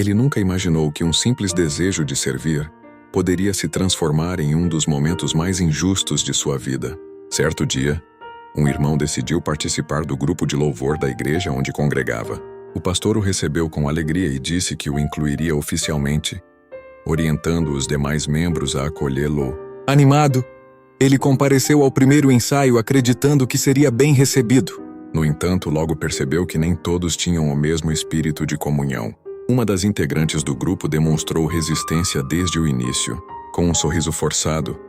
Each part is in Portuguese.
Ele nunca imaginou que um simples desejo de servir poderia se transformar em um dos momentos mais injustos de sua vida. Certo dia, um irmão decidiu participar do grupo de louvor da igreja onde congregava. O pastor o recebeu com alegria e disse que o incluiria oficialmente, orientando os demais membros a acolhê-lo. Animado, ele compareceu ao primeiro ensaio acreditando que seria bem recebido. No entanto, logo percebeu que nem todos tinham o mesmo espírito de comunhão. Uma das integrantes do grupo demonstrou resistência desde o início. Com um sorriso forçado,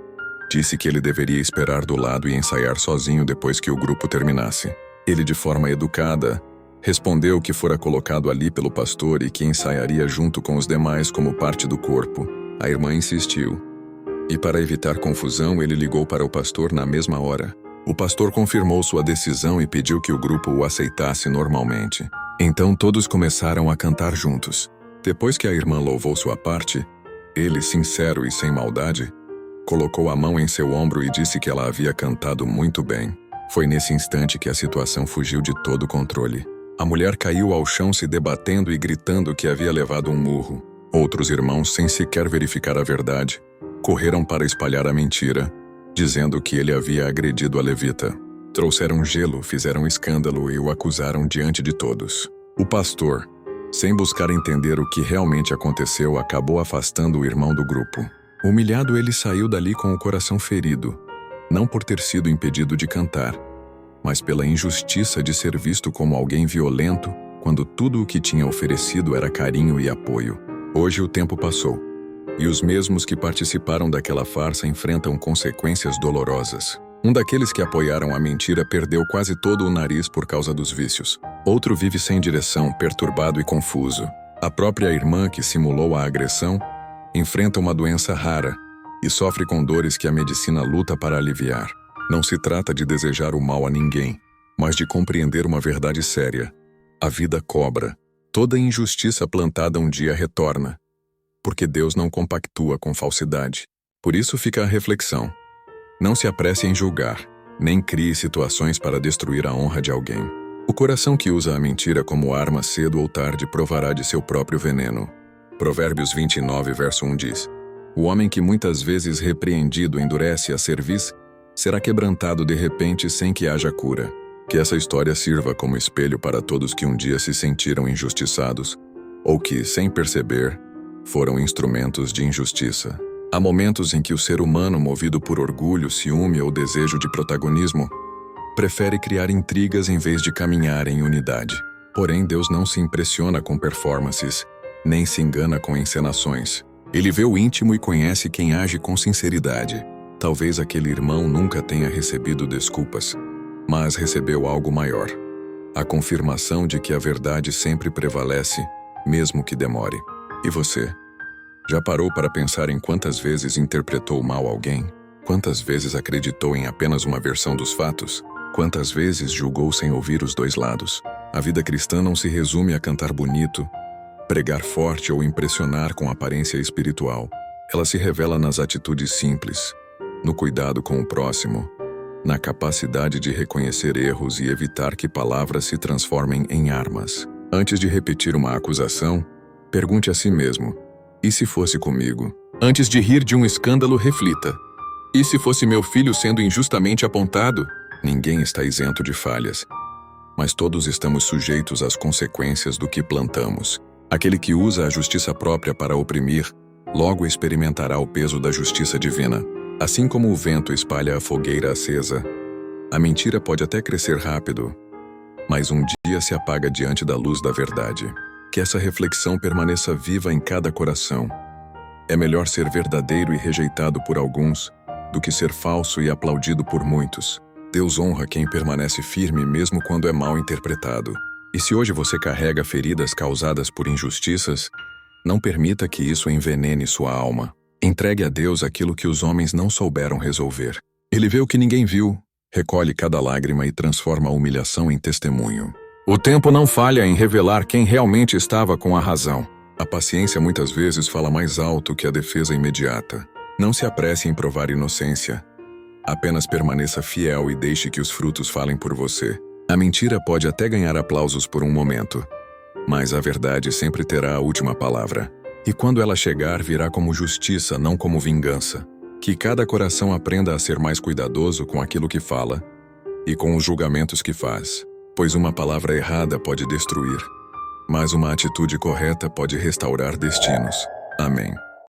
disse que ele deveria esperar do lado e ensaiar sozinho depois que o grupo terminasse. Ele, de forma educada, respondeu que fora colocado ali pelo pastor e que ensaiaria junto com os demais como parte do corpo. A irmã insistiu. E para evitar confusão, ele ligou para o pastor na mesma hora. O pastor confirmou sua decisão e pediu que o grupo o aceitasse normalmente. Então todos começaram a cantar juntos. Depois que a irmã louvou sua parte, ele, sincero e sem maldade, colocou a mão em seu ombro e disse que ela havia cantado muito bem. Foi nesse instante que a situação fugiu de todo controle. A mulher caiu ao chão se debatendo e gritando que havia levado um murro. Outros irmãos, sem sequer verificar a verdade, correram para espalhar a mentira, dizendo que ele havia agredido a levita. Trouxeram gelo, fizeram escândalo e o acusaram diante de todos. O pastor, sem buscar entender o que realmente aconteceu, acabou afastando o irmão do grupo. Humilhado, ele saiu dali com o coração ferido, não por ter sido impedido de cantar, mas pela injustiça de ser visto como alguém violento quando tudo o que tinha oferecido era carinho e apoio. Hoje o tempo passou, e os mesmos que participaram daquela farsa enfrentam consequências dolorosas. Um daqueles que apoiaram a mentira perdeu quase todo o nariz por causa dos vícios. Outro vive sem direção, perturbado e confuso. A própria irmã que simulou a agressão enfrenta uma doença rara e sofre com dores que a medicina luta para aliviar. Não se trata de desejar o mal a ninguém, mas de compreender uma verdade séria. A vida cobra. Toda injustiça plantada um dia retorna, porque Deus não compactua com falsidade. Por isso fica a reflexão. Não se apresse em julgar, nem crie situações para destruir a honra de alguém. O coração que usa a mentira como arma cedo ou tarde provará de seu próprio veneno. Provérbios 29, verso 1 diz: O homem que muitas vezes repreendido endurece a cerviz, será quebrantado de repente sem que haja cura. Que essa história sirva como espelho para todos que um dia se sentiram injustiçados, ou que, sem perceber, foram instrumentos de injustiça. Há momentos em que o ser humano, movido por orgulho, ciúme ou desejo de protagonismo, prefere criar intrigas em vez de caminhar em unidade. Porém, Deus não se impressiona com performances, nem se engana com encenações. Ele vê o íntimo e conhece quem age com sinceridade. Talvez aquele irmão nunca tenha recebido desculpas, mas recebeu algo maior: a confirmação de que a verdade sempre prevalece, mesmo que demore. E você? Já parou para pensar em quantas vezes interpretou mal alguém? Quantas vezes acreditou em apenas uma versão dos fatos? Quantas vezes julgou sem ouvir os dois lados? A vida cristã não se resume a cantar bonito, pregar forte ou impressionar com aparência espiritual. Ela se revela nas atitudes simples, no cuidado com o próximo, na capacidade de reconhecer erros e evitar que palavras se transformem em armas. Antes de repetir uma acusação, pergunte a si mesmo: e se fosse comigo? Antes de rir de um escândalo, reflita: e se fosse meu filho sendo injustamente apontado? Ninguém está isento de falhas, mas todos estamos sujeitos às consequências do que plantamos. Aquele que usa a justiça própria para oprimir, logo experimentará o peso da justiça divina. Assim como o vento espalha a fogueira acesa, a mentira pode até crescer rápido, mas um dia se apaga diante da luz da verdade. Que essa reflexão permaneça viva em cada coração. É melhor ser verdadeiro e rejeitado por alguns do que ser falso e aplaudido por muitos. Deus honra quem permanece firme mesmo quando é mal interpretado. E se hoje você carrega feridas causadas por injustiças, não permita que isso envenene sua alma. Entregue a Deus aquilo que os homens não souberam resolver. Ele vê o que ninguém viu, recolhe cada lágrima e transforma a humilhação em testemunho. O tempo não falha em revelar quem realmente estava com a razão. A paciência muitas vezes fala mais alto que a defesa imediata. Não se apresse em provar inocência. Apenas permaneça fiel e deixe que os frutos falem por você. A mentira pode até ganhar aplausos por um momento, Mas a verdade sempre terá a última palavra. E quando ela chegar, virá como justiça, não como vingança. Que cada coração aprenda a ser mais cuidadoso com aquilo que fala e com os julgamentos que faz, pois uma palavra errada pode destruir, mas uma atitude correta pode restaurar destinos. Amém.